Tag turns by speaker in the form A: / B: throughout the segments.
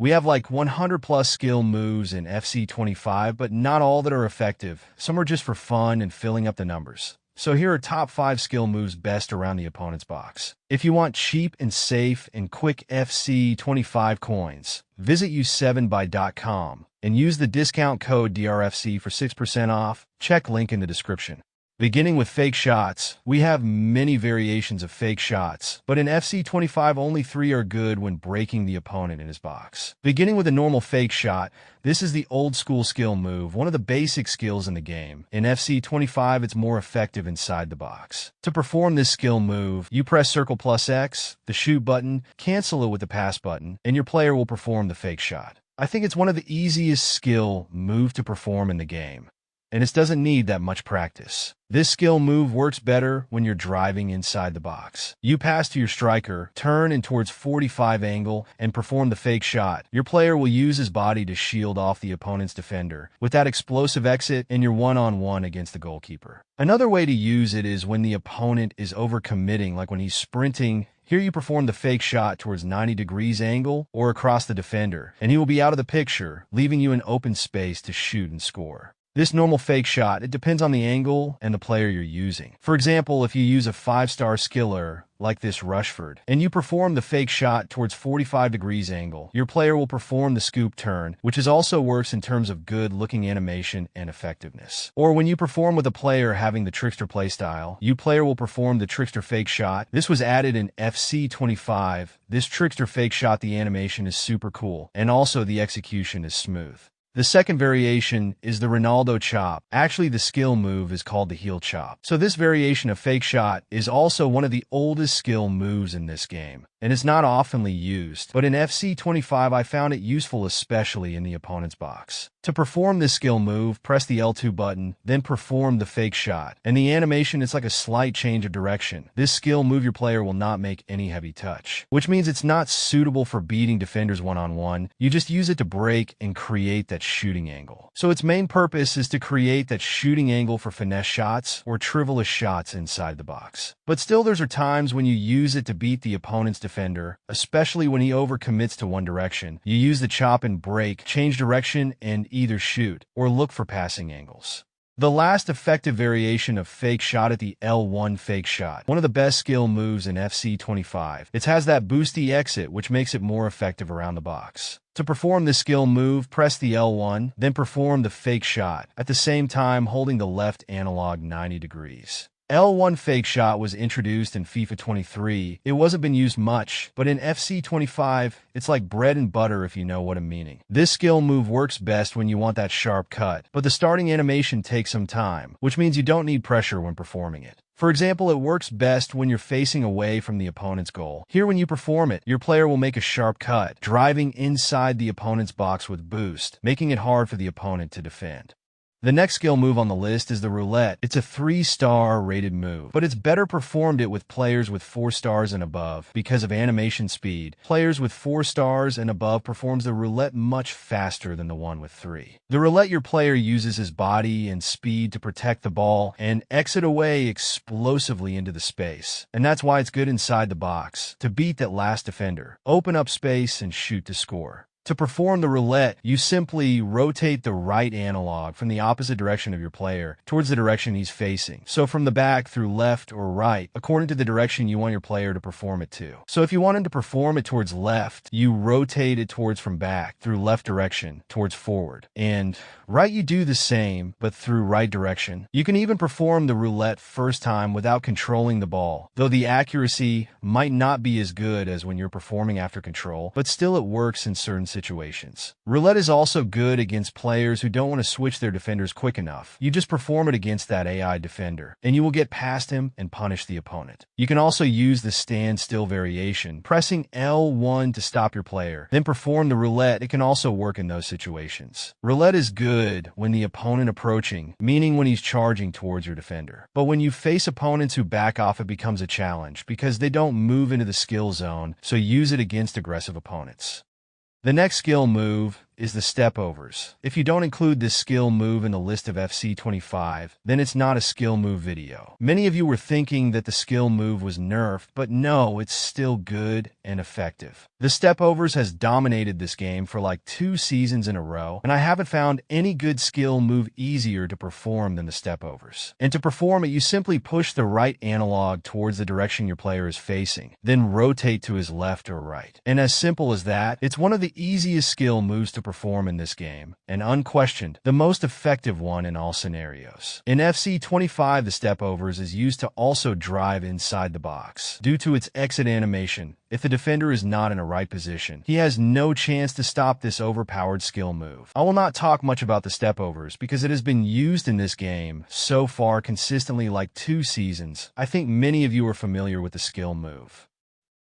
A: We have like 100 plus skill moves in FC25, but not all that are effective. Some are just for fun and filling up the numbers. So here are top 5 skill moves best around the opponent's box. If you want cheap and safe and quick FC25 coins, visit u7buy.com and use the discount code DRFC for 6% off. Check link in the description. Beginning with fake shots, we have many variations of fake shots, but in FC25 only 3 are good when breaking the opponent in his box. Beginning with a normal fake shot, this is the old school skill move, one of the basic skills in the game. In FC25, it's more effective inside the box. To perform this skill move, you press circle plus X, the shoot button, cancel it with the pass button, and your player will perform the fake shot. I think it's one of the easiest skill move to perform in the game, and it doesn't need that much practice. This skill move works better when you're driving inside the box. You pass to your striker, turn in towards 45 angle, and perform the fake shot. Your player will use his body to shield off the opponent's defender with that explosive exit, and you're one-on-one against the goalkeeper. Another way to use it is when the opponent is overcommitting, like when he's sprinting. Here you perform the fake shot towards 90 degrees angle or across the defender, and he will be out of the picture, leaving you in open space to shoot and score. This normal fake shot, it depends on the angle and the player you're using. For example, if you use a 5-star skiller, like this Rushford, and you perform the fake shot towards 45 degrees angle, your player will perform the scoop turn, which also works in terms of good-looking animation and effectiveness. Or when you perform with a player having the trickster playstyle, your player will perform the trickster fake shot. This was added in FC25. This trickster fake shot, the animation is super cool, and also the execution is smooth. The second variation is the Ronaldo chop. Actually, the skill move is called the heel chop. So this variation of fake shot is also one of the oldest skill moves in this game, and it's not oftenly used. But in FC25, I found it useful, especially in the opponent's box. To perform this skill move, press the L2 button, then perform the fake shot. And the animation is like a slight change of direction. This skill move, your player will not make any heavy touch, which means it's not suitable for beating defenders one-on-one. You just use it to break and create that shooting angle. So its main purpose is to create that shooting angle for finesse shots or trivialist shots inside the box. But still, there are times when you use it to beat the opponent's defender, especially when he overcommits to one direction. You use the chop and break, change direction, and either shoot or look for passing angles. The last effective variation of fake shot at the L1 fake shot, one of the best skill moves in FC25. It has that boosty exit, which makes it more effective around the box. To perform this skill move, press the L1, then perform the fake shot, at the same time holding the left analog 90 degrees. L1 fake shot was introduced in FIFA 23. It wasn't been used much, but in FC25, it's like bread and butter, if you know what I'm meaning. This skill move works best when you want that sharp cut, but the starting animation takes some time, which means you don't need pressure when performing it. For example, it works best when you're facing away from the opponent's goal. Here, when you perform it, your player will make a sharp cut, driving inside the opponent's box with boost, making it hard for the opponent to defend. The next skill move on the list is the roulette. It's a 3-star rated move, but it's better performed it with players with 4 stars and above because of animation speed. Players with 4 stars and above performs the roulette much faster than the one with 3. The roulette, your player uses his body and speed to protect the ball and exit away explosively into the space. And that's why it's good inside the box, to beat that last defender, open up space, and shoot to score. To perform the roulette, you simply rotate the right analog from the opposite direction of your player towards the direction he's facing. So from the back through left or right, according to the direction you want your player to perform it to. So if you want him to perform it towards left, you rotate it towards from back through left direction towards forward. And right, you do the same, but through right direction. You can even perform the roulette first time without controlling the ball, though the accuracy might not be as good as when you're performing after control, but still it works in certain situations. Roulette is also good against players who don't want to switch their defenders quick enough. You just perform it against that AI defender, and you will get past him and punish the opponent. You can also use the standstill variation, pressing L1 to stop your player, then perform the roulette. It can also work in those situations. Roulette is good when the opponent approaching, meaning when he's charging towards your defender. But when you face opponents who back off, it becomes a challenge because they don't move into the skill zone, so use it against aggressive opponents. The next skill move is the stepovers. If you don't include this skill move in the list of FC25, then it's not a skill move video. Many of you were thinking that the skill move was nerfed, but no, it's still good and effective. The stepovers has dominated this game for like 2 seasons in a row, and I haven't found any good skill move easier to perform than the stepovers. And to perform it, you simply push the right analog towards the direction your player is facing, then rotate to his left or right. And as simple as that, it's one of the easiest skill moves to perform in this game, and unquestioned, the most effective one in all scenarios. In FC25, the stepovers is used to also drive inside the box. Due to its exit animation, if the defender is not in a right position, he has no chance to stop this overpowered skill move. I will not talk much about the stepovers because it has been used in this game so far consistently like 2 seasons. I think many of you are familiar with the skill move.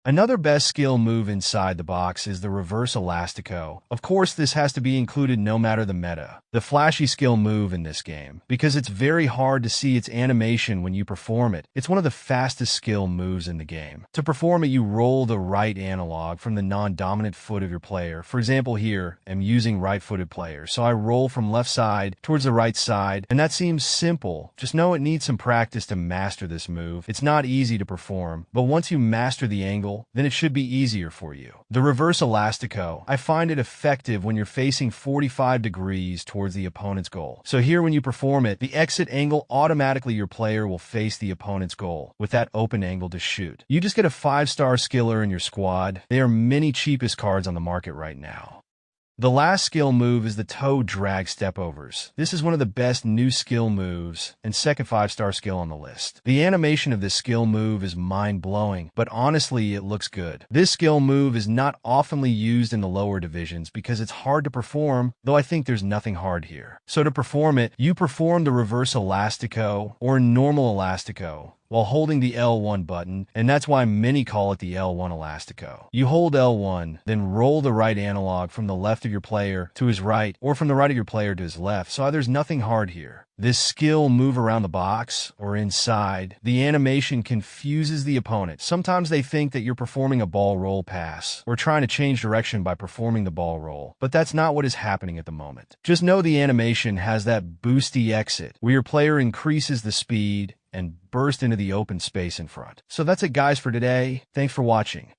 A: Another best skill move inside the box is the reverse elastico. Of course, this has to be included no matter the meta. The flashy skill move in this game, because it's very hard to see its animation when you perform it. It's one of the fastest skill moves in the game. To perform it, you roll the right analog from the non-dominant foot of your player. For example, here, I'm using right-footed player, so I roll from left side towards the right side, and that seems simple. Just know it needs some practice to master this move. It's not easy to perform, but once you master the angle, then it should be easier for you. The reverse elastico, I find it effective when you're facing 45 degrees towards the opponent's goal. So here when you perform it, the exit angle automatically your player will face the opponent's goal with that open angle to shoot. You just get a 5-star skiller in your squad. They are many cheapest cards on the market right now. The last skill move is the toe drag stepovers. This is one of the best new skill moves and second 5-star skill on the list. The animation of this skill move is mind-blowing, but honestly it looks good. This skill move is not oftenly used in the lower divisions because it's hard to perform, though I think there's nothing hard here. So to perform it, you perform the reverse elastico or normal elastico while holding the L1 button, and that's why many call it the L1 elastico. You hold L1, then roll the right analog from the left of your player to his right, or from the right of your player to his left, so there's nothing hard here. This skill move around the box, or inside, the animation confuses the opponent. Sometimes they think that you're performing a ball roll pass, or trying to change direction by performing the ball roll, but that's not what is happening at the moment. Just know the animation has that boosty exit, where your player increases the speed and burst into the open space in front. So that's it guys for today. Thanks for watching.